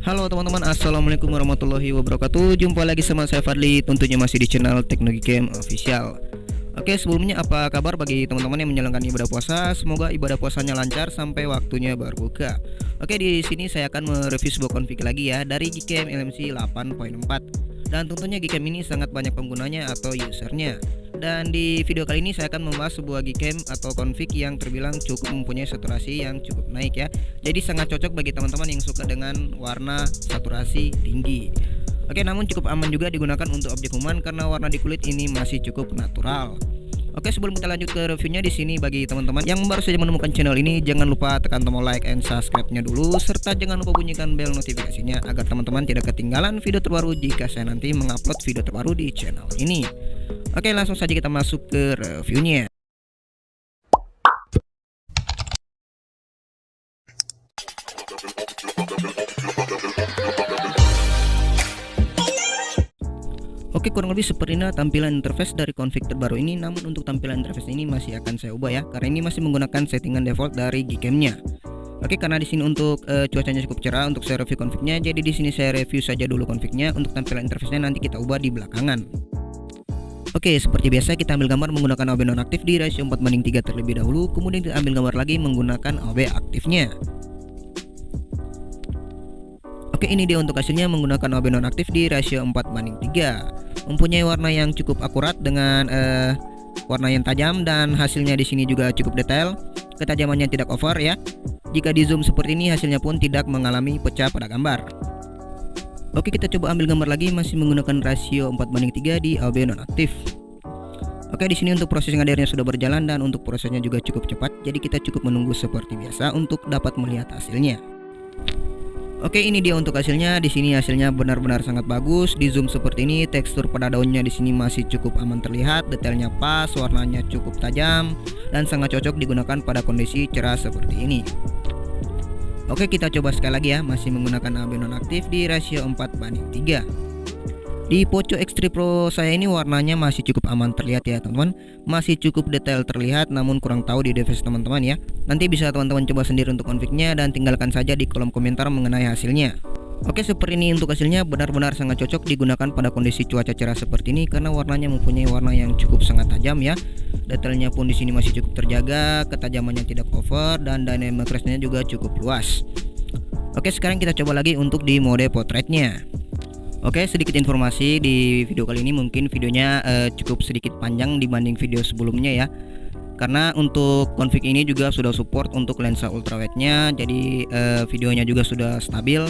Halo teman-teman, assalamualaikum warahmatullahi wabarakatuh. Jumpa lagi sama saya Fadli, tentunya masih di channel Teknologi Game Official. Oke, sebelumnya apa kabar bagi teman-teman yang menjalankan ibadah puasa? Semoga ibadah puasanya lancar sampai waktunya berbuka. Oke, di sini saya akan mereview sebuah config lagi ya dari Gcam LMC 8.4. Dan tentunya Gcam ini sangat banyak penggunanya atau usernya. Dan di video kali ini saya akan membahas sebuah Gcam atau config yang terbilang cukup mempunyai saturasi yang cukup naik ya. Jadi sangat cocok bagi teman-teman yang suka dengan warna saturasi tinggi. Oke, namun cukup aman juga digunakan untuk objek human karena warna di kulit ini masih cukup natural. Oke, sebelum kita lanjut ke reviewnya, di sini bagi teman-teman yang baru saja menemukan channel ini, jangan lupa tekan tombol like and subscribe-nya dulu, serta jangan lupa bunyikan bel notifikasinya agar teman-teman tidak ketinggalan video terbaru jika saya nanti mengupload video terbaru di channel ini. Oke, langsung saja kita masuk ke reviewnya. Oke, kurang lebih seperti ini tampilan interface dari config terbaru ini. Namun untuk tampilan interface ini masih akan saya ubah ya, karena ini masih menggunakan settingan default dari Gcam-nya. Oke, karena di sini untuk cuacanya cukup cerah untuk saya review config-nya, jadi di sini saya review saja dulu config-nya. Untuk tampilan interface-nya nanti kita ubah di belakangan. Oke, seperti biasa kita ambil gambar menggunakan AOB nonaktif di rasio 4:3 terlebih dahulu, kemudian kita ambil gambar lagi menggunakan AOB aktifnya. Oke, ini dia untuk hasilnya menggunakan AOB nonaktif di rasio 4:3. Mempunyai warna yang cukup akurat dengan warna yang tajam, dan hasilnya di sini juga cukup detail. Ketajamannya tidak over ya. Jika di zoom seperti ini hasilnya pun tidak mengalami pecah pada gambar. Oke, kita coba ambil gambar lagi masih menggunakan rasio 4:3 di AOB nonaktif. Oke, di sini untuk proses ngadirnya sudah berjalan dan untuk prosesnya juga cukup cepat. Jadi kita cukup menunggu seperti biasa untuk dapat melihat hasilnya. Oke, ini dia untuk hasilnya. Di sini hasilnya benar-benar sangat bagus. Di zoom seperti ini, tekstur pada daunnya di sini masih cukup aman terlihat, detailnya pas, warnanya cukup tajam dan sangat cocok digunakan pada kondisi cerah seperti ini. Oke, kita coba sekali lagi ya, masih menggunakan AOB nonaktif di rasio 4:3. Di Poco X3 Pro saya ini warnanya masih cukup aman terlihat ya teman-teman, masih cukup detail terlihat, namun kurang tahu di device teman-teman ya. Nanti bisa teman-teman coba sendiri untuk config-nya dan tinggalkan saja di kolom komentar mengenai hasilnya. Oke, seperti ini untuk hasilnya, benar-benar sangat cocok digunakan pada kondisi cuaca cerah seperti ini karena warnanya mempunyai warna yang cukup sangat tajam ya. Detailnya pun di sini masih cukup terjaga, ketajamannya tidak over, dan dynamic range-nya juga cukup luas. Oke, sekarang kita coba lagi untuk di mode portraitnya. Oke, sedikit informasi di video kali ini, mungkin videonya cukup sedikit panjang dibanding video sebelumnya ya. Karena untuk config ini juga sudah support untuk lensa ultrawide-nya, jadi videonya juga sudah stabil.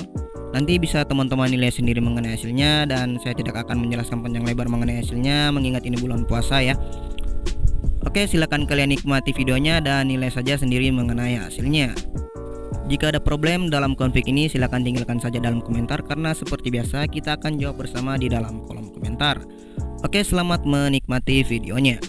Nanti bisa teman-teman nilai sendiri mengenai hasilnya, dan saya tidak akan menjelaskan panjang lebar mengenai hasilnya mengingat ini bulan puasa ya. Oke, silakan kalian nikmati videonya dan nilai saja sendiri mengenai hasilnya. Jika ada problem dalam config ini, silakan tinggalkan saja dalam komentar karena seperti biasa kita akan jawab bersama di dalam kolom komentar. Oke, selamat menikmati videonya.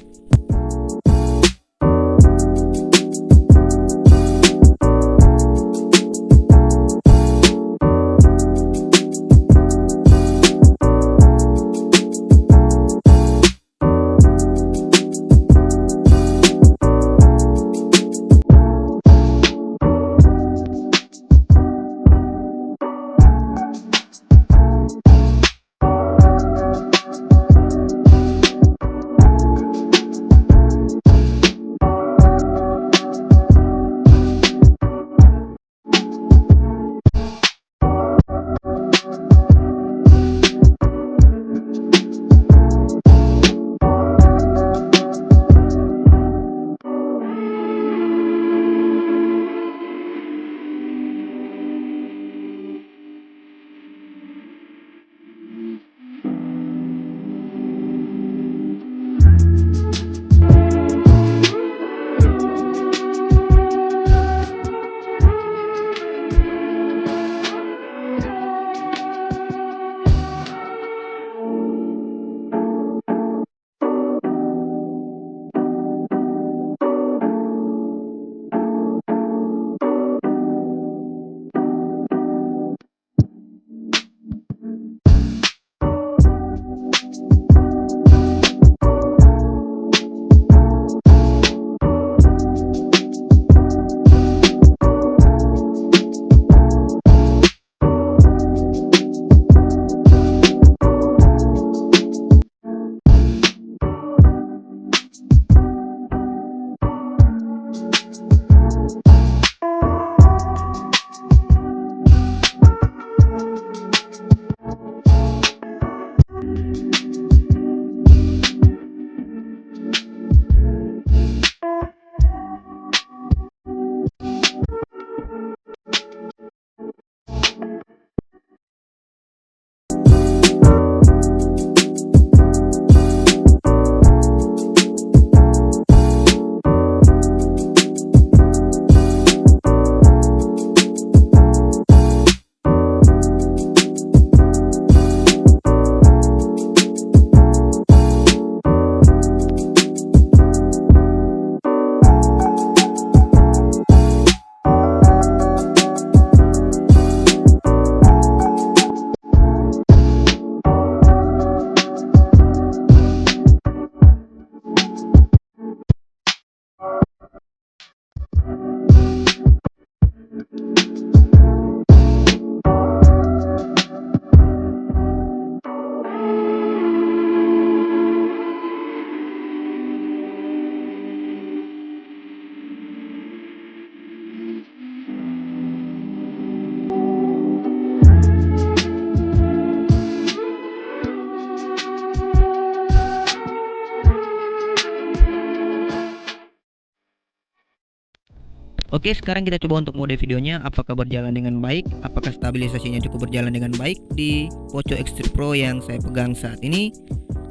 Oke, sekarang kita coba untuk mode videonya apakah berjalan dengan baik, apakah stabilisasinya cukup berjalan dengan baik di Poco X3 Pro yang saya pegang saat ini.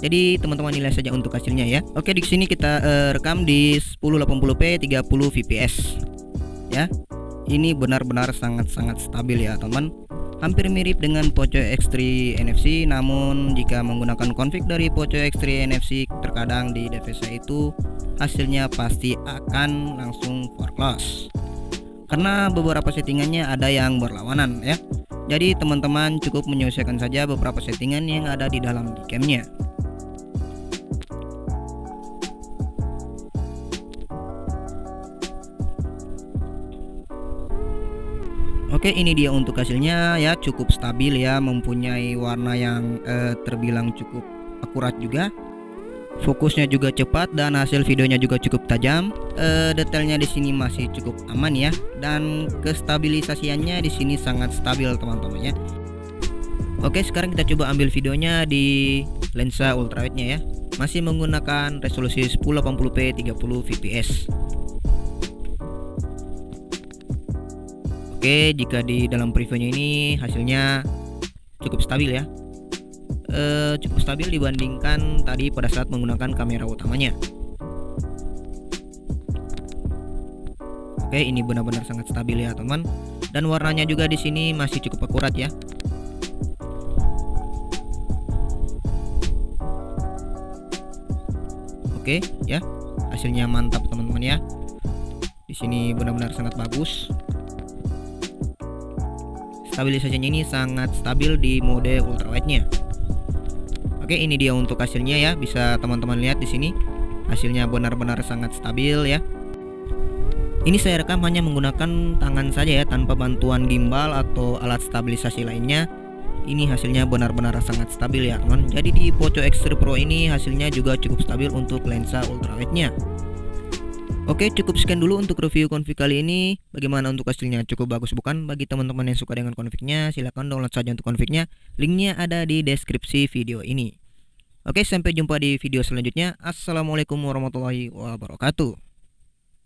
Jadi teman-teman nilai saja untuk hasilnya ya. Oke, di sini kita rekam di 1080p 30 fps. Ya. Ini benar-benar sangat-sangat stabil ya, teman. Hampir mirip dengan Poco X3 NFC, namun jika menggunakan config dari Poco X3 NFC terkadang di device saya itu hasilnya pasti akan langsung for loss karena beberapa settingannya ada yang berlawanan ya. Jadi teman-teman cukup menyesuaikan saja beberapa settingan yang ada di dalam Gcam-nya. Oke, ini dia untuk hasilnya ya, cukup stabil ya, mempunyai warna yang terbilang cukup akurat juga. Fokusnya juga cepat dan hasil videonya juga cukup tajam. Detailnya di sini masih cukup aman ya, dan kestabilisasiannya di sini sangat stabil teman-teman ya. Oke, sekarang kita coba ambil videonya di lensa ultrawide-nya ya. Masih menggunakan resolusi 1080p 30 fps. Oke, jika di dalam previewnya ini hasilnya cukup stabil ya. Cukup stabil dibandingkan tadi pada saat menggunakan kamera utamanya. Oke, ini benar-benar sangat stabil ya teman, dan warnanya juga di sini masih cukup akurat ya. Oke ya, hasilnya mantap teman-teman ya. Di sini benar-benar sangat bagus. Stabilisasinya ini sangat stabil di mode ultrawide-nya. Oke, ini dia untuk hasilnya ya. Bisa teman-teman lihat di sini. Hasilnya benar-benar sangat stabil ya. Ini saya rekam hanya menggunakan tangan saja ya, tanpa bantuan gimbal atau alat stabilisasi lainnya. Ini hasilnya benar-benar sangat stabil ya, teman. Jadi di Poco X3 Pro ini hasilnya juga cukup stabil untuk lensa ultrawide-nya. Oke, cukup sekian dulu untuk review config kali ini. Bagaimana untuk hasilnya, cukup bagus bukan? Bagi teman-teman yang suka dengan config-nya, silahkan download saja untuk config-nya. Linknya ada di deskripsi video ini. Oke, sampai jumpa di video selanjutnya. Assalamualaikum warahmatullahi wabarakatuh.